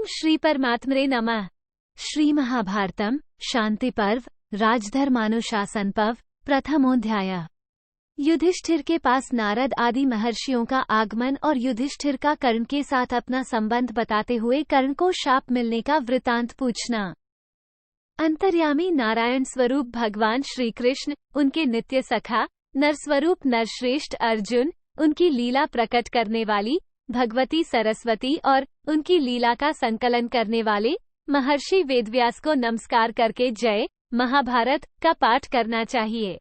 ओम श्री परमात्मने नमः। श्री महाभारतम शांति पर्व राजधर्मानुशासन पर्व प्रथमोध्याय। युधिष्ठिर के पास नारद आदि महर्षियों का आगमन और युधिष्ठिर का कर्ण के साथ अपना संबंध बताते हुए कर्ण को शाप मिलने का वृतांत पूछना। अंतर्यामी नारायण स्वरूप भगवान श्री कृष्ण, उनके नित्य सखा नरस्वरूप नरश्रेष्ठ अर्जुन, उनकी लीला प्रकट करने वाली भगवती सरस्वती और उनकी लीला का संकलन करने वाले महर्षि वेदव्यास को नमस्कार करके जय महाभारत का पाठ करना चाहिए।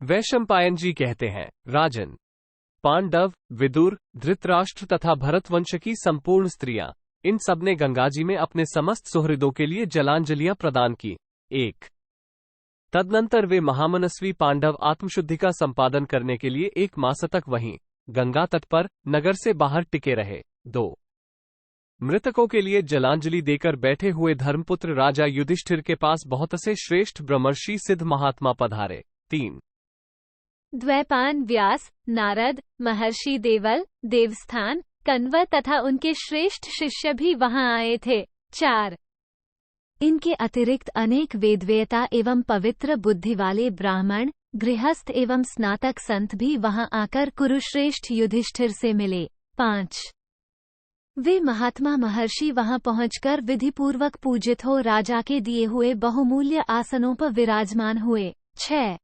वैशंपायन जी कहते हैं, राजन, पांडव, विदुर, धृतराष्ट्र तथा भरतवंश की संपूर्ण स्त्रियां, इन सब ने गंगाजी में अपने समस्त सुहृदों के लिए जलांजलियां प्रदान की। 1। तदनंतर वे महामनस्वी पांडव आत्मशुद्धि का संपादन करने के लिए 1 मास तक वहीं गंगा तट पर नगर से बाहर टिके रहे। 2। मृतकों के लिए जलांजलि देकर बैठे हुए धर्मपुत्र राजा युधिष्ठिर के पास बहुत से श्रेष्ठ ब्रह्मर्षि सिद्ध महात्मा पधारे। 3। द्वैपायन, व्यास, नारद, महर्षि देवल, देवस्थान, कण्व तथा उनके श्रेष्ठ शिष्य भी वहां आए थे। 4। इनके अतिरिक्त अनेक वेदवेता एवं पवित्र बुद्धि वाले ब्राह्मण, गृहस्थ एवं स्नातक संत भी वहां आकर कुरुश्रेष्ठ युधिष्ठिर से मिले। 5। वे महात्मा महर्षि वहां पहुंचकर विधिपूर्वक पूजित हो राजा के दिए हुए बहुमूल्य आसनों पर विराजमान हुए। 6।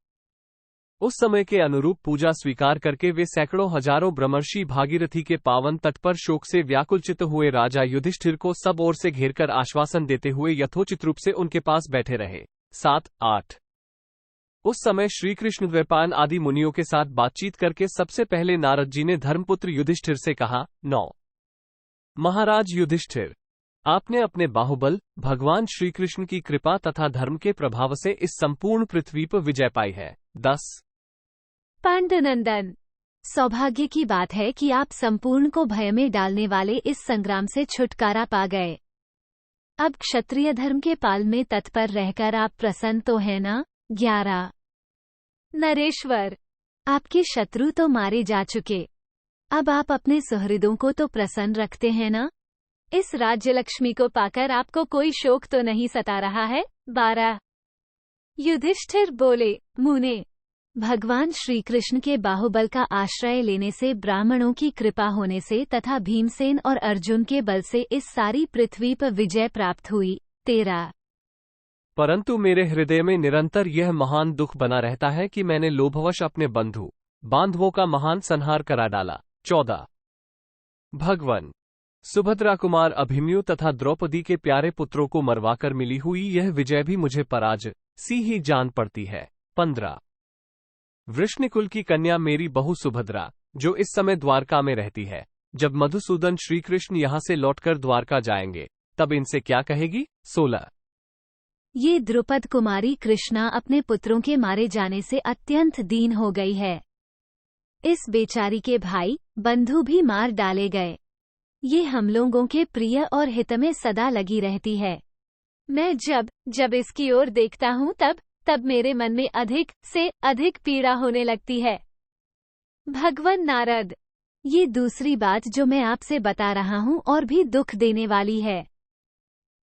उस समय के अनुरूप पूजा स्वीकार करके वे सैकड़ों हजारों ब्रह्मर्षि भागीरथी के पावन तट पर शोक से व्याकुलचित हुए राजा युधिष्ठिर को सब ओर से घेरकर आश्वासन देते हुए यथोचित रूप से उनके पास बैठे रहे। 7, 8। उस समय श्री कृष्ण द्वैपायन आदि मुनियों के साथ बातचीत करके सबसे पहले नारद जी ने धर्मपुत्र युधिष्ठिर से कहा, 9। महाराज युधिष्ठिर, आपने अपने बाहुबल भगवान श्री कृष्ण की कृपा तथा धर्म के प्रभाव से इस संपूर्ण पृथ्वी पर विजय पाई है। 10। पांडुनंदन, सौभाग्य की बात है कि आप संपूर्ण को भय में डालने वाले इस संग्राम से छुटकारा पा गए। अब क्षत्रिय धर्म के पाल में तत्पर रहकर आप प्रसन्न तो हैं ना? 11। नरेश्वर, आपके शत्रु तो मारे जा चुके, अब आप अपने सुहृदों को तो प्रसन्न रखते हैं ना? इस राज्य लक्ष्मी को पाकर आपको कोई शोक तो नहीं सता रहा है? 12। युधिष्ठिर बोले, मुने, भगवान श्री कृष्ण के बाहुबल का आश्रय लेने से, ब्राह्मणों की कृपा होने से तथा भीमसेन और अर्जुन के बल से इस सारी पृथ्वी पर विजय प्राप्त हुई। 13। परंतु मेरे हृदय में निरंतर यह महान दुख बना रहता है कि मैंने लोभवश अपने बंधु बांधवों का महान संहार करा डाला। 14। भगवान सुभद्रा कुमार अभिमन्यु तथा द्रौपदी के प्यारे पुत्रों को मरवाकर मिली हुई यह विजय भी मुझे पराजय सी ही जान पड़ती है। 15। वृष्णिकुल की कन्या मेरी बहू सुभद्रा, जो इस समय द्वारका में रहती है, जब मधुसूदन श्रीकृष्ण यहाँ से लौटकर द्वारका जाएंगे तब इनसे क्या कहेगी? 16। ये द्रुपद कुमारी कृष्णा अपने पुत्रों के मारे जाने से अत्यंत दीन हो गई है। इस बेचारी के भाई बंधु भी मार डाले गए। ये हम लोगों के प्रिय और हित में सदा लगी रहती है। मैं जब इसकी ओर देखता हूँ तब मेरे मन में अधिक से अधिक पीड़ा होने लगती है। भगवान नारद, ये दूसरी बात जो मैं आपसे बता रहा हूँ और भी दुख देने वाली है।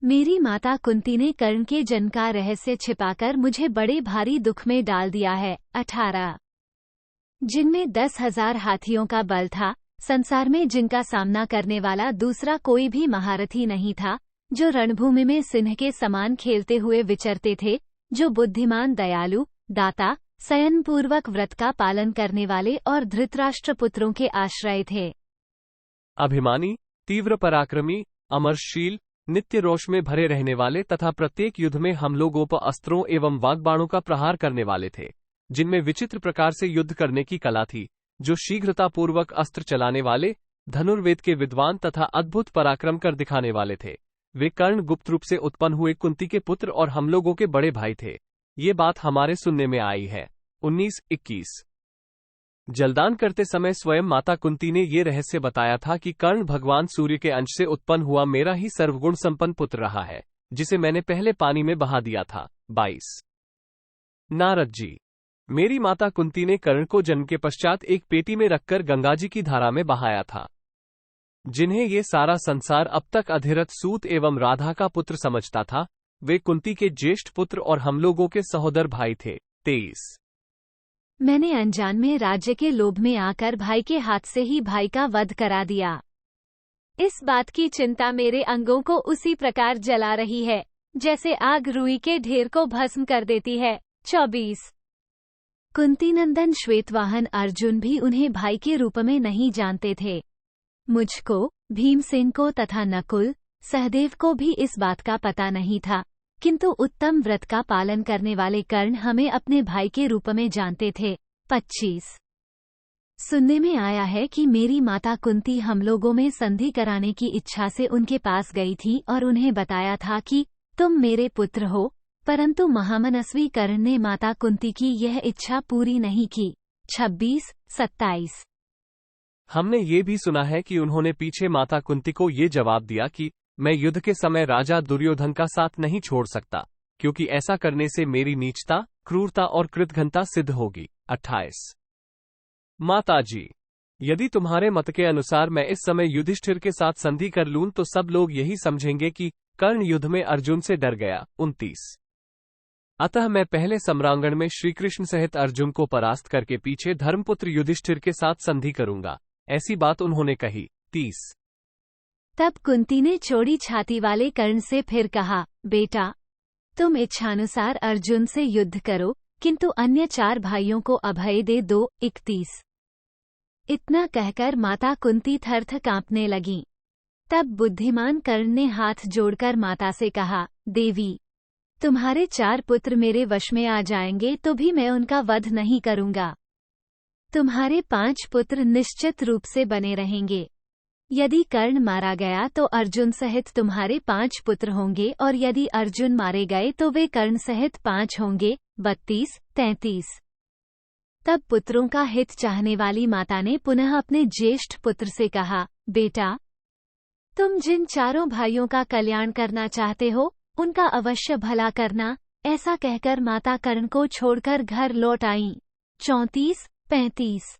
मेरी माता कुंती ने कर्ण के जन्म का रहस्य छिपाकर मुझे बड़े भारी दुख में डाल दिया है। 18। जिनमें 10,000 हाथियों का बल था, संसार में जिनका सामना करने वाला दूसरा कोई भी महारथी नहीं था, जो रणभूमि में सिंह के समान खेलते हुए विचरते थे, जो बुद्धिमान, दयालु, दाता, संयमपूर्वक व्रत का पालन करने वाले और धृतराष्ट्र पुत्रों के आश्रय थे। अभिमानी, तीव्र पराक्रमी, अमरशील, नित्य रोष में भरे रहने वाले तथा प्रत्येक युद्ध में हम लोगों पर अस्त्रों एवं वाग्बाणों का प्रहार करने वाले थे, जिनमें विचित्र प्रकार से युद्ध करने की कला थी, जो शीघ्रतापूर्वक अस्त्र चलाने वाले, धनुर्वेद के विद्वान तथा अद्भुत पराक्रम कर दिखाने वाले थे। वे कर्ण गुप्त रूप से उत्पन्न हुए कुंती के पुत्र और हम लोगों के बड़े भाई थे। ये बात हमारे सुनने में आई है। 19, 21। जलदान करते समय स्वयं माता कुंती ने ये रहस्य बताया था कि कर्ण भगवान सूर्य के अंश से उत्पन्न हुआ मेरा ही सर्वगुण संपन्न पुत्र रहा है, जिसे मैंने पहले पानी में बहा दिया था। 22। नारद जी, मेरी माता कुंती ने कर्ण को जन्म के पश्चात एक पेटी में रखकर गंगाजी की धारा में बहाया था। जिन्हें ये सारा संसार अब तक अधिरथ सूत एवं राधा का पुत्र समझता था, वे कुंती के ज्येष्ठ पुत्र और हम लोगों के सहोदर भाई थे। 23। मैंने अनजान में राज्य के लोभ में आकर भाई के हाथ से ही भाई का वध करा दिया। इस बात की चिंता मेरे अंगों को उसी प्रकार जला रही है जैसे आग रुई के ढेर को भस्म कर देती है। 24। कुंती नंदन श्वेतवाहन अर्जुन भी उन्हें भाई के रूप में नहीं जानते थे। मुझको, भीमसेन को तथा नकुल, सहदेव को भी इस बात का पता नहीं था, किंतु उत्तम व्रत का पालन करने वाले कर्ण हमें अपने भाई के रूप में जानते थे। 25। सुनने में आया है कि मेरी माता कुंती हम लोगों में संधि कराने की इच्छा से उनके पास गई थी और उन्हें बताया था कि तुम मेरे पुत्र हो, परंतु महामनस्वी कर्ण ने माता कुंती की यह इच्छा पूरी नहीं की। 26, 27। हमने ये भी सुना है कि उन्होंने पीछे माता कुंती को ये जवाब दिया कि मैं युद्ध के समय राजा दुर्योधन का साथ नहीं छोड़ सकता, क्योंकि ऐसा करने से मेरी नीचता, क्रूरता और कृतघ्नता सिद्ध होगी। 28। माताजी, यदि तुम्हारे मत के अनुसार मैं इस समय युधिष्ठिर के साथ संधि कर लूं तो सब लोग यही समझेंगे कि कर्ण युद्ध में अर्जुन से डर गया। 29। अतः मैं पहले सम्रांगण में श्रीकृष्ण सहित अर्जुन को परास्त करके पीछे धर्मपुत्र युधिष्ठिर के साथ संधि करूंगा, ऐसी बात उन्होंने कही। 30। तब कुंती ने चौड़ी छाती वाले कर्ण से फिर कहा, बेटा, तुम इच्छानुसार अर्जुन से युद्ध करो, किंतु अन्य 4 भाइयों को अभय दे दो। 31। इतना कहकर माता कुंती थरथ कांपने लगी। तब बुद्धिमान कर्ण ने हाथ जोड़कर माता से कहा, देवी, तुम्हारे 4 पुत्र मेरे वश में आ जाएंगे तो भी मैं उनका वध नहीं करूंगा। तुम्हारे 5 पुत्र निश्चित रूप से बने रहेंगे। यदि कर्ण मारा गया तो अर्जुन सहित तुम्हारे 5 पुत्र होंगे, और यदि अर्जुन मारे गए तो वे कर्ण सहित 5 होंगे। 32, 33। तब पुत्रों का हित चाहने वाली माता ने पुनः अपने ज्येष्ठ पुत्र से कहा, बेटा, तुम जिन 4 भाइयों का कल्याण करना चाहते हो उनका अवश्य भला करना। ऐसा कहकर माता कर्ण को छोड़कर घर लौट आईं। 34, 35।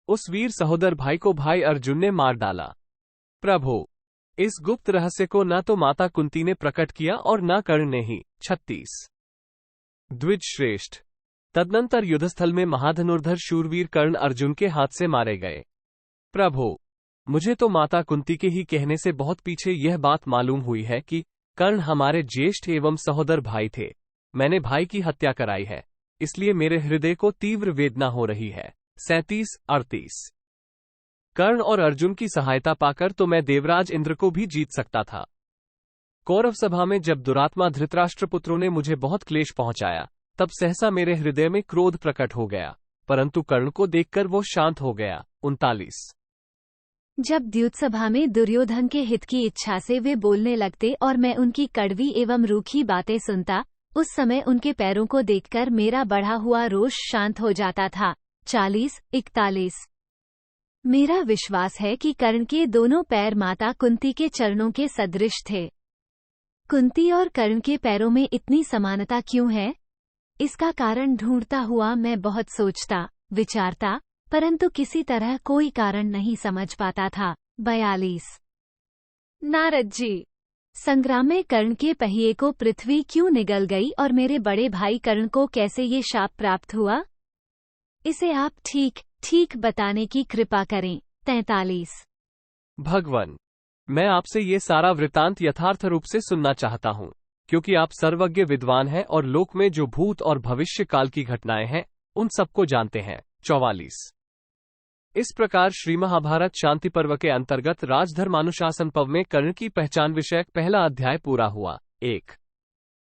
उस वीर सहोदर भाई को भाई अर्जुन ने मार डाला। प्रभु, इस गुप्त रहस्य को न तो माता कुंती ने प्रकट किया और न कर्ण ने ही। 36। द्विज श्रेष्ठ, तदनंतर युद्धस्थल में महाधनुर्धर शूरवीर कर्ण अर्जुन के हाथ से मारे गए। प्रभु, मुझे तो माता कुंती के ही कहने से बहुत पीछे यह बात मालूम हुई है कि कर्ण हमारे ज्येष्ठ एवं सहोदर भाई थे। मैंने भाई की हत्या कराई है, इसलिए मेरे हृदय को तीव्र वेदना हो रही है। 37, 38। कर्ण और अर्जुन की सहायता पाकर तो मैं देवराज इंद्र को भी जीत सकता था। कौरव सभा में जब दुरात्मा धृतराष्ट्र पुत्रों ने मुझे बहुत क्लेश पहुंचाया, तब सहसा मेरे हृदय में क्रोध प्रकट हो गया, परंतु कर्ण को देखकर वो शांत हो गया। 39। जब द्युत्सभा में दुर्योधन के हित की इच्छा से वे बोलने लगते और मैं उनकी कड़वी एवं रूखी बातें सुनता, उस समय उनके पैरों को देखकर मेरा बढ़ा हुआ रोष शांत हो जाता था। 40, 41। मेरा विश्वास है कि कर्ण के दोनों पैर माता कुंती के चरणों के सदृश थे। कुंती और कर्ण के पैरों में इतनी समानता क्यों है? इसका कारण ढूंढता हुआ मैं बहुत सोचता, विचारता, परंतु किसी तरह कोई कारण नहीं समझ पाता था। 42। नारद जी, संग्राम में कर्ण के पहिए को पृथ्वी क्यों निगल गई और मेरे बड़े भाई कर्ण को कैसे ये शाप प्राप्त हुआ? इसे आप ठीक ठीक बताने की कृपा करें। 43। भगवान, मैं आपसे ये सारा वृतांत यथार्थ रूप से सुनना चाहता हूँ, क्योंकि आप सर्वज्ञ विद्वान हैं और लोक में जो भूत और भविष्य काल की घटनाएं हैं उन सबको जानते हैं। 44। इस प्रकार श्री महाभारत शांति पर्व के अंतर्गत राजधर्मानुशासन पर्व में कर्ण की पहचान विषयक पहला अध्याय पूरा हुआ। 1।